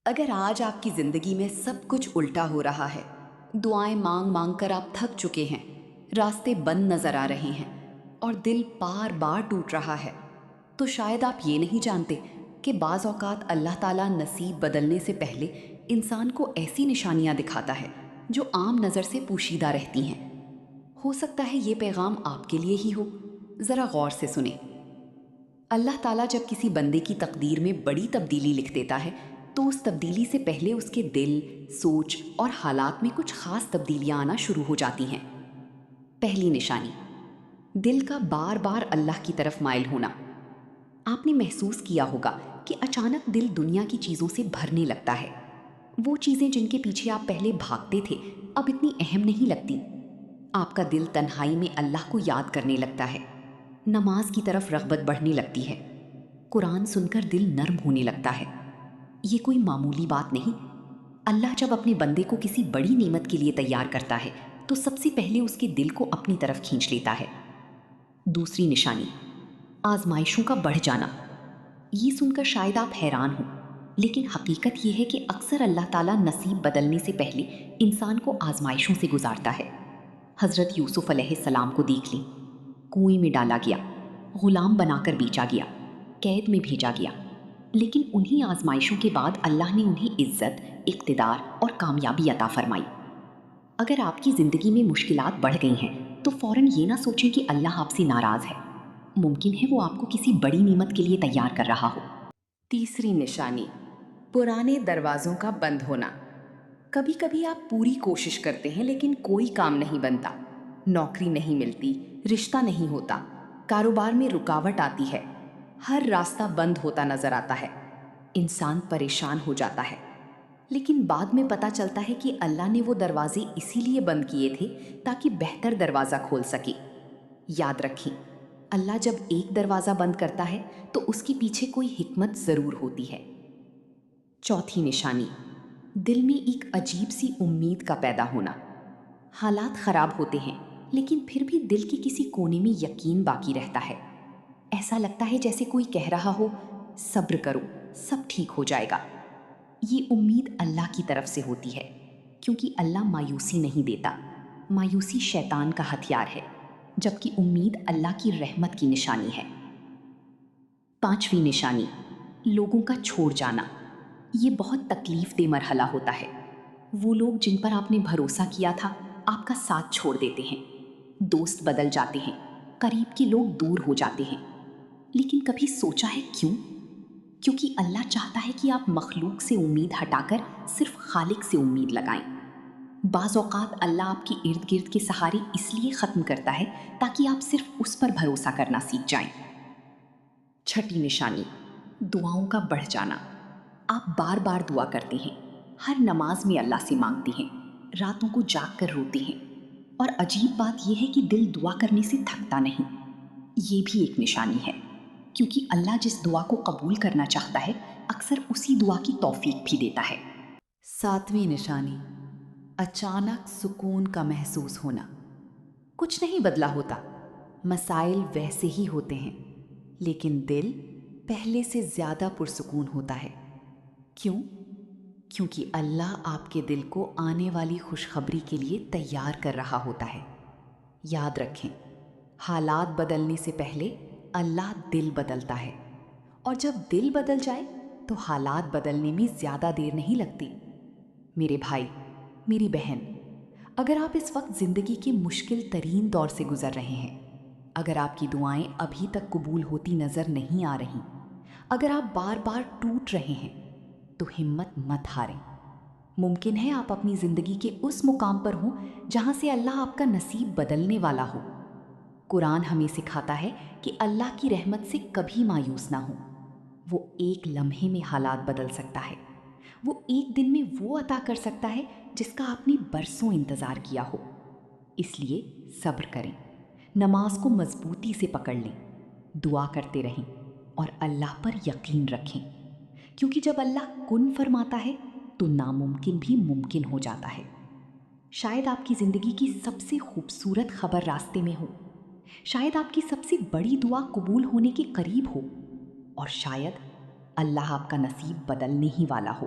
اگر آج آپ کی زندگی میں سب کچھ الٹا ہو رہا ہے، دعائیں مانگ مانگ کر آپ تھک چکے ہیں، راستے بند نظر آ رہے ہیں اور دل بار بار ٹوٹ رہا ہے، تو شاید آپ یہ نہیں جانتے کہ بعض اوقات اللہ تعالیٰ نصیب بدلنے سے پہلے انسان کو ایسی نشانیاں دکھاتا ہے جو عام نظر سے پوشیدہ رہتی ہیں۔ ہو سکتا ہے یہ پیغام آپ کے لیے ہی ہو، ذرا غور سے سنیں۔ اللہ تعالیٰ جب کسی بندے کی تقدیر میں بڑی تبدیلی لکھ دیتا ہے تو اس تبدیلی سے پہلے اس کے دل، سوچ اور حالات میں کچھ خاص تبدیلیاں آنا شروع ہو جاتی ہیں۔ پہلی نشانی، دل کا بار بار اللہ کی طرف مائل ہونا۔ آپ نے محسوس کیا ہوگا کہ اچانک دل دنیا کی چیزوں سے بھرنے لگتا ہے۔ وہ چیزیں جن کے پیچھے آپ پہلے بھاگتے تھے اب اتنی اہم نہیں لگتی۔ آپ کا دل تنہائی میں اللہ کو یاد کرنے لگتا ہے، نماز کی طرف رغبت بڑھنے لگتی ہے، قرآن سن کر دل نرم ہونے لگتا ہے۔ یہ کوئی معمولی بات نہیں۔ اللہ جب اپنے بندے کو کسی بڑی نعمت کے لیے تیار کرتا ہے تو سب سے پہلے اس کے دل کو اپنی طرف کھینچ لیتا ہے۔ دوسری نشانی، آزمائشوں کا بڑھ جانا۔ یہ سن کر شاید آپ حیران ہوں، لیکن حقیقت یہ ہے کہ اکثر اللہ تعالیٰ نصیب بدلنے سے پہلے انسان کو آزمائشوں سے گزارتا ہے۔ حضرت یوسف علیہ السلام کو دیکھ لیں، کنویں میں ڈالا گیا، غلام بنا کر بیچا گیا، قید میں بھیجا گیا، لیکن انہی آزمائشوں کے بعد اللہ نے انہیں عزت، اقتدار اور کامیابی عطا فرمائی۔ اگر آپ کی زندگی میں مشکلات بڑھ گئی ہیں تو فوراً یہ نہ سوچیں کہ اللہ آپ سے ناراض ہے۔ ممکن ہے وہ آپ کو کسی بڑی نعمت کے لیے تیار کر رہا ہو۔ تیسری نشانی، پرانے دروازوں کا بند ہونا۔ کبھی کبھی آپ پوری کوشش کرتے ہیں لیکن کوئی کام نہیں بنتا، نوکری نہیں ملتی، رشتہ نہیں ہوتا، کاروبار میں رکاوٹ آتی ہے، ہر راستہ بند ہوتا نظر آتا ہے۔ انسان پریشان ہو جاتا ہے، لیکن بعد میں پتہ چلتا ہے کہ اللہ نے وہ دروازے اسی لیے بند کیے تھے تاکہ بہتر دروازہ کھول سکے۔ یاد رکھیں، اللہ جب ایک دروازہ بند کرتا ہے تو اس کے پیچھے کوئی حکمت ضرور ہوتی ہے۔ چوتھی نشانی، دل میں ایک عجیب سی امید کا پیدا ہونا۔ حالات خراب ہوتے ہیں لیکن پھر بھی دل کے کسی کونے میں یقین باقی رہتا ہے۔ ایسا لگتا ہے جیسے کوئی کہہ رہا ہو، صبر کرو، سب ٹھیک ہو جائے گا۔ یہ امید اللہ کی طرف سے ہوتی ہے، کیونکہ اللہ مایوسی نہیں دیتا۔ مایوسی شیطان کا ہتھیار ہے، جبکہ امید اللہ کی رحمت کی نشانی ہے۔ پانچویں نشانی، لوگوں کا چھوڑ جانا۔ یہ بہت تکلیف دہ مرحلہ ہوتا ہے۔ وہ لوگ جن پر آپ نے بھروسہ کیا تھا آپ کا ساتھ چھوڑ دیتے ہیں، دوست بدل جاتے ہیں، قریب کے لوگ دور ہو جاتے ہیں۔ لیکن کبھی سوچا ہے کیوں؟ کیونکہ اللہ چاہتا ہے کہ آپ مخلوق سے امید ہٹا کر صرف خالق سے امید لگائیں۔ بعض اوقات اللہ آپ کے ارد گرد کے سہارے اس لیے ختم کرتا ہے تاکہ آپ صرف اس پر بھروسہ کرنا سیکھ جائیں۔ چھٹی نشانی، دعاؤں کا بڑھ جانا۔ آپ بار بار دعا کرتے ہیں، ہر نماز میں اللہ سے مانگتے ہیں، راتوں کو جاگ کر روتے ہیں، اور عجیب بات یہ ہے کہ دل دعا کرنے سے تھکتا نہیں۔ یہ بھی ایک نشانی ہے، کیونکہ اللہ جس دعا کو قبول کرنا چاہتا ہے اکثر اسی دعا کی توفیق بھی دیتا ہے۔ ساتویں نشانی، اچانک سکون کا محسوس ہونا۔ کچھ نہیں بدلا ہوتا، مسائل ویسے ہی ہوتے ہیں، لیکن دل پہلے سے زیادہ پرسکون ہوتا ہے۔ کیوں؟ کیونکہ اللہ آپ کے دل کو آنے والی خوشخبری کے لیے تیار کر رہا ہوتا ہے۔ یاد رکھیں، حالات بدلنے سے پہلے اللہ دل بدلتا ہے، اور جب دل بدل جائے تو حالات بدلنے میں زیادہ دیر نہیں لگتی۔ میرے بھائی، میری بہن، اگر آپ اس وقت زندگی کے مشکل ترین دور سے گزر رہے ہیں، اگر آپ کی دعائیں ابھی تک قبول ہوتی نظر نہیں آ رہی، اگر آپ بار بار ٹوٹ رہے ہیں، تو ہمت مت ہاریں۔ ممکن ہے آپ اپنی زندگی کے اس مقام پر ہوں جہاں سے اللہ آپ کا نصیب بدلنے والا ہو۔ قرآن ہمیں سکھاتا ہے کہ اللہ کی رحمت سے کبھی مایوس نہ ہوں۔ وہ ایک لمحے میں حالات بدل سکتا ہے، وہ ایک دن میں وہ عطا کر سکتا ہے جس کا آپ نے برسوں انتظار کیا ہو۔ اس لیے صبر کریں، نماز کو مضبوطی سے پکڑ لیں، دعا کرتے رہیں اور اللہ پر یقین رکھیں، کیونکہ جب اللہ کن فرماتا ہے تو ناممکن بھی ممکن ہو جاتا ہے۔ شاید آپ کی زندگی کی سب سے خوبصورت خبر راستے میں ہو، شاید آپ کی سب سے بڑی دعا قبول ہونے کے قریب ہو، اور شاید اللہ آپ کا نصیب بدلنے ہی والا ہو۔